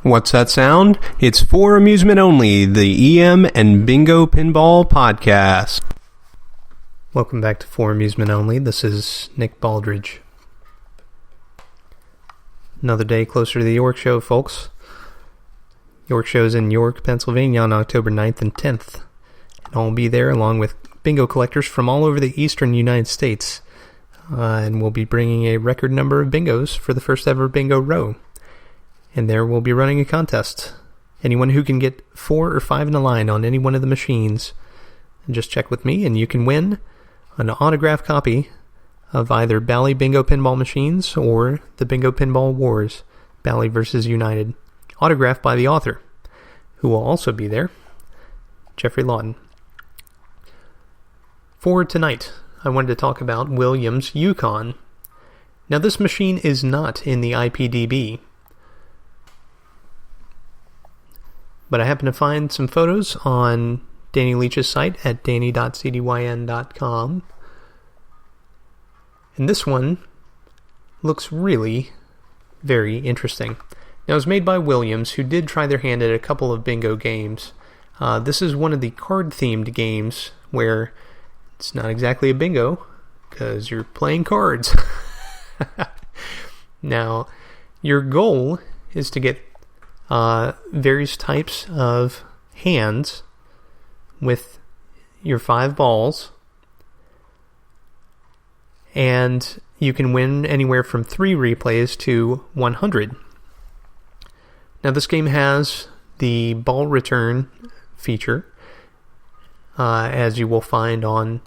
What's that sound? It's for amusement only, the EM and Bingo Pinball Podcast. Welcome back to For Amusement Only. This is Nick Baldridge. Another day closer to the York Show, folks. York Show's in York, Pennsylvania on October 9th and 10th. And I'll be there along with bingo collectors from all over the eastern United States. And we'll be bringing a record number of bingos for the first ever bingo row. And there we'll be running a contest. Anyone who can get 4 or 5 in a line on any one of the machines, and just check with me and you can win an autographed copy of either Bally Bingo Pinball Machines or the Bingo Pinball Wars, Bally vs. United, autographed by the author, who will also be there, Jeffrey Lawton. For tonight, I wanted to talk about Williams' Yukon. Now this machine is not in the IPDB, but I happened to find some photos on Danny Leach's site at danny.cdyn.com. And this one looks really very interesting. Now, it was made by Williams, who did try their hand at a couple of bingo games. This is one of the card-themed games where it's not exactly a bingo, because you're playing cards. Now, your goal is to get various types of hands with your 5 balls, and you can win anywhere from 3 replays to 100. Now this game has the ball return feature, as you will find on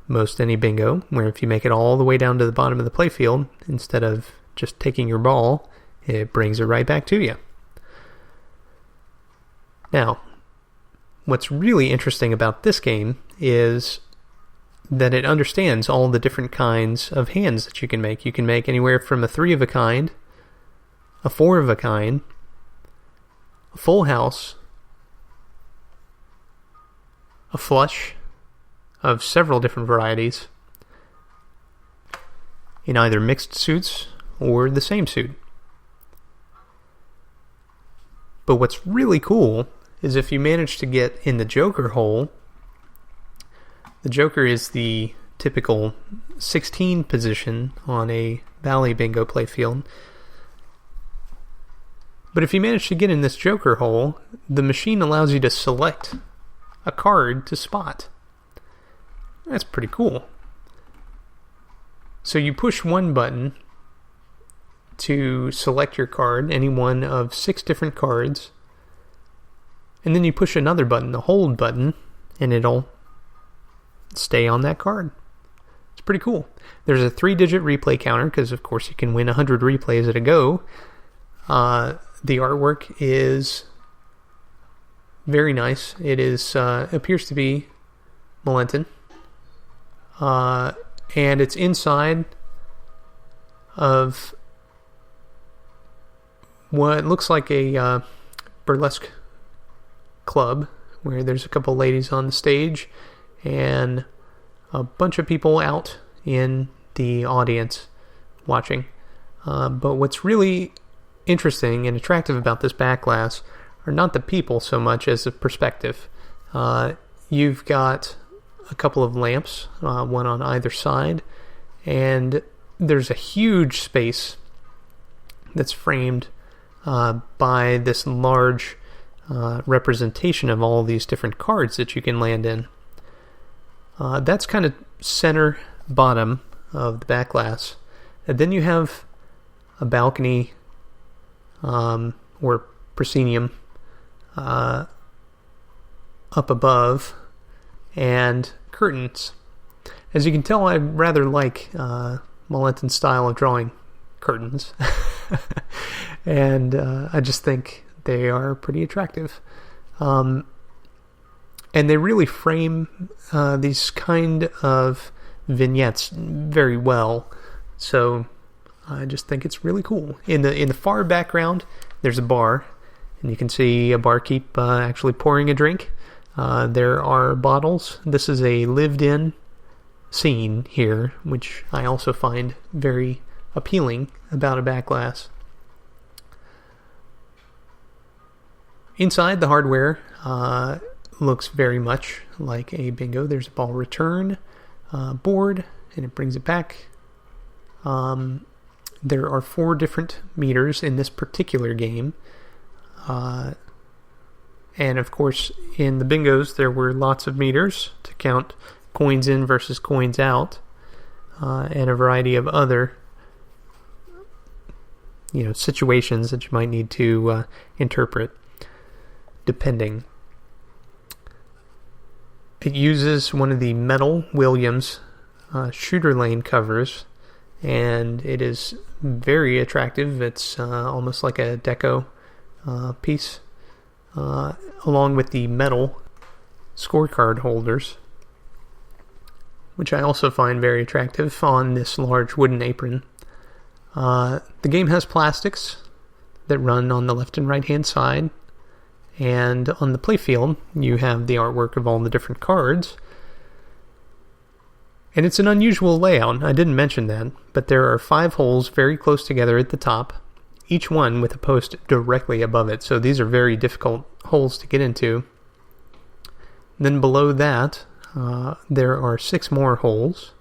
most any bingo, where if you make it all the way down to the bottom of the playfield, instead of just taking your ball, it brings it right back to you. Now, what's really interesting about this game is that it understands all the different kinds of hands that you can make. You can make anywhere from a 3 of a kind, a 4 of a kind, a full house, a flush of several different varieties in either mixed suits or the same suit. But what's really cool is if you manage to get in the Joker hole. The Joker is the typical 16 position on a Bally bingo playfield. But if you manage to get in this Joker hole, the machine allows you to select a card to spot. That's pretty cool. So you push one button to select your card, any one of 6 different cards, and then you push another button, the hold button, and it'll stay on that card. It's pretty cool. There's a 3-digit replay counter, because of course you can win 100 replays at a go. The artwork is very nice. It is appears to be Molenton. And it's inside of what looks like a burlesque club, where there's a couple ladies on the stage and a bunch of people out in the audience watching. But what's really interesting and attractive about this back glass are not the people so much as the perspective. You've got a couple of lamps, one on either side, and there's a huge space that's framed by this large representation of all these different cards that you can land in. That's kind of center bottom of the back glass. And then you have a balcony or proscenium up above, and curtains. As you can tell, I rather like Molenton's style of drawing curtains. And I just think they are pretty attractive. And they really frame these kind of vignettes very well. So I just think it's really cool. In the far background, there's a bar, and you can see a barkeep actually pouring a drink. There are bottles. This is a lived-in scene here, which I also find very appealing about a back glass. Inside, the hardware looks very much like a bingo. There's a ball return board, and it brings it back. There are 4 different meters in this particular game. And of course, in the bingos, there were lots of meters to count coins in versus coins out, and a variety of other situations that you might need to interpret, depending. It uses one of the metal Williams shooter lane covers, and it is very attractive. It's almost like a deco piece, along with the metal scorecard holders, which I also find very attractive on this large wooden apron. The game has plastics that run on the left and right hand side, and on the playfield you have the artwork of all the different cards. And it's an unusual layout. I didn't mention that, but there are 5 holes very close together at the top, each one with a post directly above it. So these are very difficult holes to get into. Then below that, there are 6 more holes.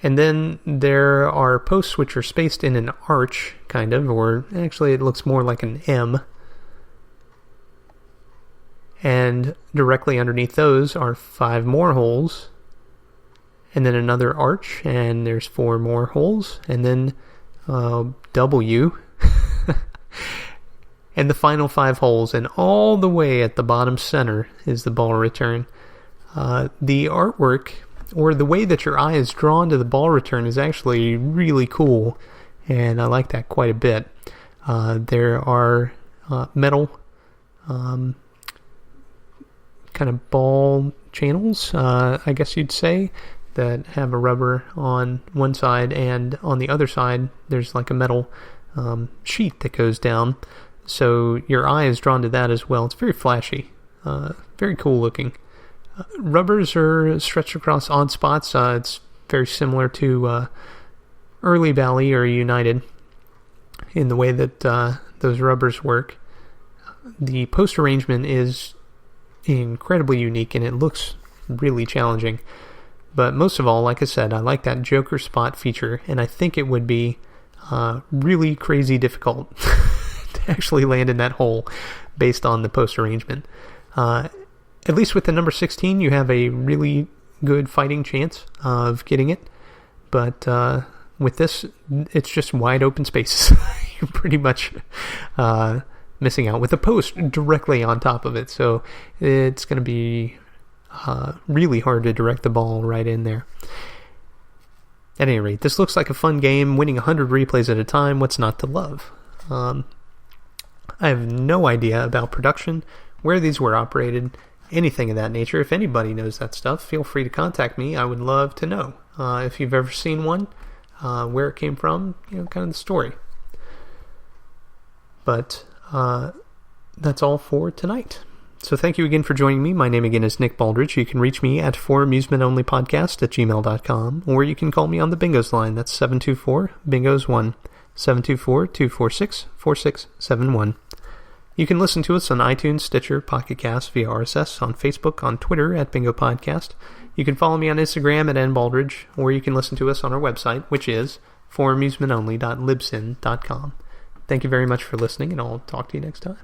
And then there are posts which are spaced in an arch, kind of, or actually it looks more like an M. And directly underneath those are 5 more holes, and then another arch, and there's 4 more holes, and then W, and the final 5 holes, and all the way at the bottom center is the ball return. The artwork, or the way that your eye is drawn to the ball return, is actually really cool, and I like that quite a bit. There are metal kind of ball channels, I guess you'd say, that have a rubber on one side, and on the other side there's like a metal sheet that goes down, so your eye is drawn to that as well. It's very flashy, very cool looking. Rubbers are stretched across odd spots. It's very similar to early Bally or United in the way that those rubbers work. The post arrangement is incredibly unique, and it looks really challenging. But most of all, like I said, I like that Joker spot feature, and I think it would be really crazy difficult to actually land in that hole based on the post arrangement. At least with the number 16, you have a really good fighting chance of getting it. But with this, it's just wide open spaces. You're pretty much missing out with a post directly on top of it. So it's going to be really hard to direct the ball right in there. At any rate, this looks like a fun game. Winning 100 replays at a time, what's not to love? I have no idea about production, where these were operated, anything of that nature. If anybody knows that stuff, feel free to contact me. I would love to know. If you've ever seen one, where it came from, kind of the story. But that's all for tonight. So thank you again for joining me. My name again is Nick Baldridge. You can reach me at foramusementonlypodcast@gmail.com, or you can call me on the Bingos line. That's 724-BINGOS1, 724-246-4671. You can listen to us on iTunes, Stitcher, Pocket Cast, via RSS, on Facebook, on Twitter at Bingo Podcast. You can follow me on Instagram at nbaldridge, or you can listen to us on our website, which is foramusementonly.libsyn.com. Thank you very much for listening, and I'll talk to you next time.